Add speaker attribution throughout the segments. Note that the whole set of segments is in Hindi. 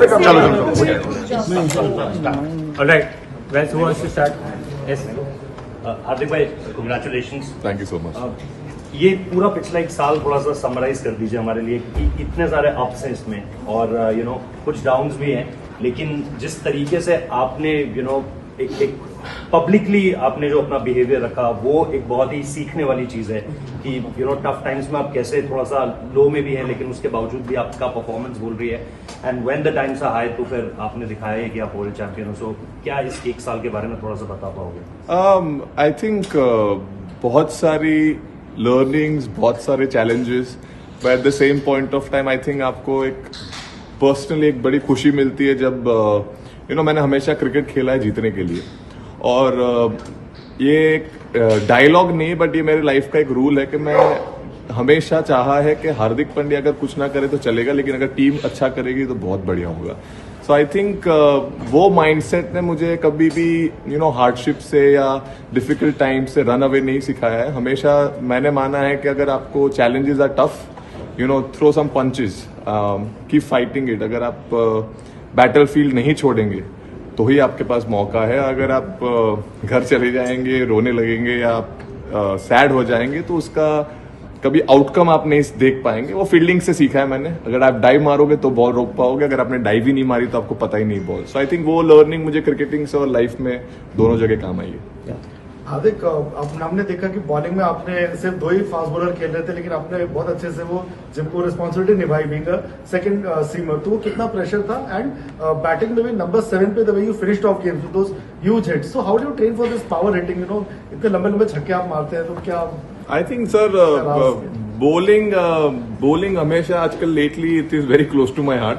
Speaker 1: Alright, well, who wants to start? Yes. हार्दिक भाई, congratulations.
Speaker 2: Thank you so much.
Speaker 1: ये पूरा पिछला एक साल थोड़ा सा समराइज कर दीजिए हमारे लिए कि इतने सारे अप्स हैं इसमें और कुछ डाउन्स भी हैं, लेकिन जिस तरीके से आपने एक पब्लिकली आपने जो अपना बिहेवियर रखा वो एक बहुत ही सीखने वाली चीज है कि टफ टाइम्स में आप कैसे थोड़ा सा लो में भी हैं लेकिन उसके बावजूद भी आपका परफॉर्मेंस बोल रही है and when the times are high तो फिर आपने दिखाया है कि आप वर्ल्ड चैंपियन हो. सो क्या इस एक साल के बारे में थोड़ा सा बता पाओगे?
Speaker 2: आई थिंक बहुत सारी लर्निंग्स, बहुत सारे challenges, but at the same point of time I think आपको एक पर्सनली एक बड़ी खुशी मिलती है जब मैंने हमेशा क्रिकेट खेला है जीतने के लिए. और ये एक डायलॉग नहीं बट ये मेरे लाइफ का एक रूल है कि मैं हमेशा चाहा है कि हार्दिक पांड्या अगर कुछ ना करे तो चलेगा, लेकिन अगर टीम अच्छा करेगी तो बहुत बढ़िया होगा. सो आई थिंक वो माइंडसेट ने मुझे कभी भी हार्डशिप से या डिफिकल्ट टाइम से रन अवे नहीं सिखाया है. हमेशा मैंने माना है कि अगर आपको challenges are tough, throw some punches, keep fighting it. अगर आप बैटलफील्ड नहीं छोड़ेंगे तो ही आपके पास मौका है. अगर आप घर चले जाएंगे, रोने लगेंगे या आप सैड हो जाएंगे तो उसका कभी आउटकम आप नहीं देख पाएंगे. वो फील्डिंग से सीखा है मैंने. अगर आप डाइव मारोगे तो बॉल रोक पाओगे, अगर आपने डाइव ही नहीं मारी तो आपको पता ही नहीं बॉल. सो आई थिंक वो लर्निंग मुझे क्रिकेटिंग से और लाइफ में दोनों जगह काम आई है.
Speaker 3: हार्दिक, हमने देखा कि बॉलिंग में आपने सिर्फ 2 ही फास्ट बॉलर खेल रहे थे लेकिन आपने बहुत अच्छे से वो जिनको रिस्पॉन्सिबिलिटी निभाई बीइंग सेकंड सीमर. तो वो कितना प्रेशर था एंड बैटिंग में भी नंबर 7 पे the way you finished off games with those huge hits. So how do you train for this power hitting? इतने लंबे लंबे छक्के आप मारते हैं तो क्या?
Speaker 2: आई थिंक सर bowling हमेशा आजकल lately it is very close to my heart.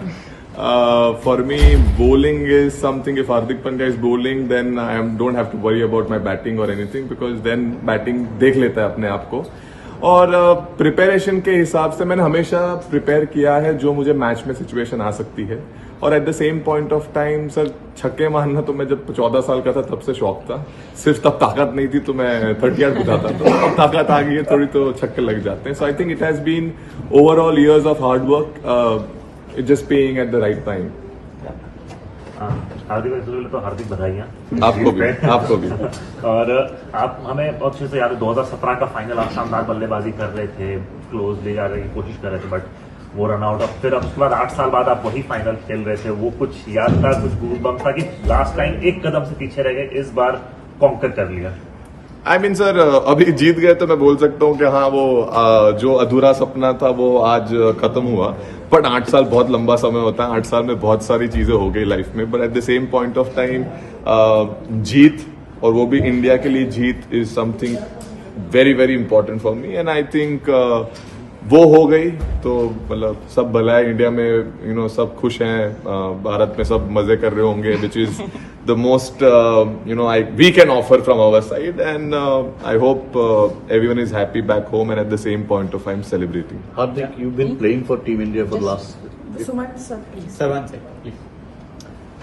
Speaker 2: For me, bowling is something. If Hardik Pandya is bowling, then I don't have to worry about my batting or anything because then batting देख लेता है अपने आप को. और प्रिपरेशन के हिसाब से मैंने हमेशा प्रिपेयर किया है जो मुझे मैच में सिचुएशन आ सकती है. और eight the same point of time sir छक्के मारना तो मैं जब 14 साल का था तब से शौक था. सिर्फ तब ताकत नहीं थी तो मैं 30 यार्ड कूदाता था. अब ताकत आ गई है थोड़ी तो छक्के लग जाते हैं. So I think it has been overall years of hard work. It's just paying at the right time.
Speaker 4: Hardik भाई तो हार्दिक बधाइयाँ
Speaker 2: आपको भी
Speaker 4: और आप हमें बहुत अच्छे से याद है 2017 का फाइनल आप शानदार बल्लेबाजी कर रहे थे, क्लोज ले जाने की कोशिश कर रहे थे बट वो रन आउट. अब फिर उसके बाद 8 साल बाद आप वही फाइनल खेल रहे थे. वो कुछ याद था, कुछ गूज़बम्प था कि लास्ट टाइम एक कदम से पीछे रह गए, इस बार कॉन्कर कर लिया?
Speaker 2: आई मीन सर अभी जीत गए तो मैं बोल सकता हूँ कि हाँ वो जो अधूरा सपना था वो आज खत्म हुआ. बट 8 साल बहुत लंबा समय होता है. 8 साल में बहुत सारी चीजें हो गई लाइफ में. But at the same point of time जीत, और वो भी इंडिया के लिए जीत, is something very very important for me. And I think वो हो गई तो मतलब सब भला है. इंडिया में सब खुश हैं, भारत में सब मजे कर रहे होंगे, which is the most we can offer from our side. And I hope everyone is happy back home and at the same point of time celebrating.
Speaker 5: Hardik, you've been playing for Team India for the last...
Speaker 6: Suman sir, please.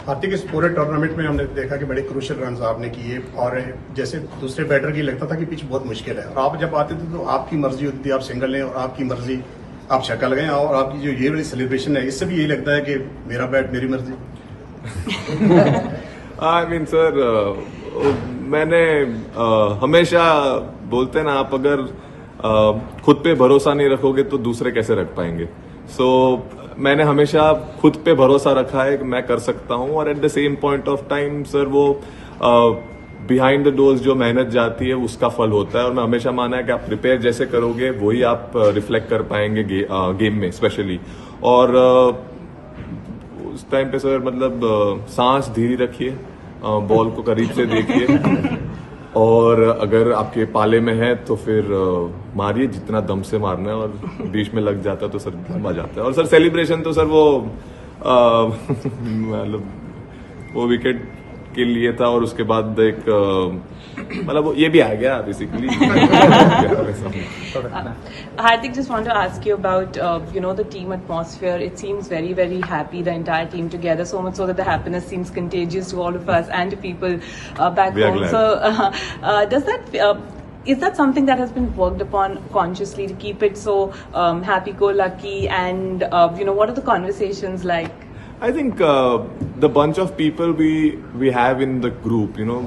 Speaker 7: हार्दिक, इस पूरे टूर्नामेंट में हमने देखा कि बड़े क्रूशियल रन आपने किए और जैसे दूसरे बैटर की लगता था कि पिच बहुत मुश्किल है. और आप जब आते थे तो आपकी मर्जी होती थी, आप सिंगल लें और आपकी मर्जी आप छक्का लगाएं. और आपकी जो ये वाली सेलिब्रेशन है इससे भी यही लगता है कि मेरा बैट मेरी मर्जी.
Speaker 2: आई मीन सर मैंने हमेशा बोलते हैं ना, आप अगर खुद पे भरोसा नहीं रखोगे तो दूसरे कैसे रख पाएंगे. सो मैंने हमेशा खुद पे भरोसा रखा है कि मैं कर सकता हूं. और eight the same point of time sir वो बिहाइंड द डोर्स जो मेहनत जाती है उसका फल होता है. और मैं हमेशा माना है कि आप प्रिपेयर जैसे करोगे वही आप रिफ्लेक्ट कर पाएंगे गेम में स्पेशली. और उस टाइम पे सर मतलब सांस धीरे रखिए, बॉल को करीब से देखिए और अगर आपके पाले में है तो फिर मारिए जितना दम से मारना है. और बीच में लग जाता है तो सर लंबा जाता है. और सर सेलिब्रेशन तो सर वो मतलब वो विकेट के लिए था और उसके बाद एक मतलब ये भी आ गया basically.
Speaker 6: Hardik, just want to ask you about the team atmosphere. It seems very very happy, the entire team together, so much so that the happiness seems contagious to all of us and to people back
Speaker 2: We are
Speaker 6: home.
Speaker 2: glad.
Speaker 6: So does that is that something that has been worked upon consciously to keep it so happy-go-lucky? And what are the conversations like?
Speaker 2: I think the bunch of people we have in the group, you know,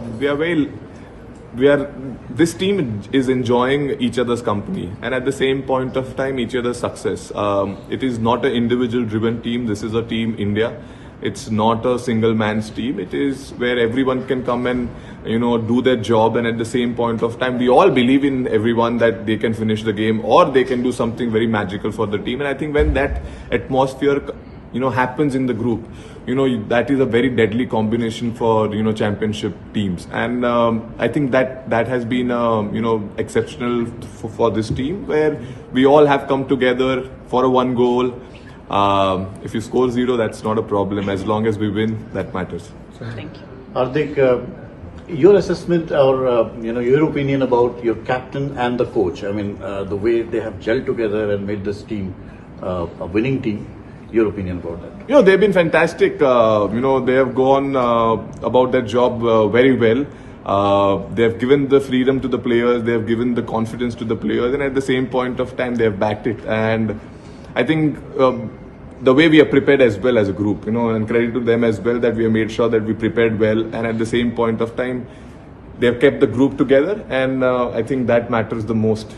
Speaker 2: this team is enjoying each other's company, and at the same point of time each other's success. It is not an individual driven team. This is a team India. It's not a single man's team. It is where everyone can come and, you know, do their job, and at the same point of time we all believe in everyone that they can finish the game or they can do something very magical for the team. And I think when that atmosphere, you know, happens in the group, you know, that is a very deadly combination for, you know, championship teams. And I think that has been you know, exceptional for this team, where we all have come together for a one goal. If you score 0, that's not a problem. As long as we win, that matters.
Speaker 6: Thank you.
Speaker 5: Hardik, your assessment or you know, your opinion about your captain and the coach. I mean, the way they have gelled together and made this team a winning team. Your opinion about that?
Speaker 2: You know, they've been fantastic. You know, they have gone about their job very well. They have given the freedom to the players. They have given the confidence to the players, and at the same point of time, they have backed it. And I think the way we are prepared as well as a group, you know, and credit to them as well, that we have made sure that we prepared well, and at the same point of time, they have kept the group together, and I think that matters the most.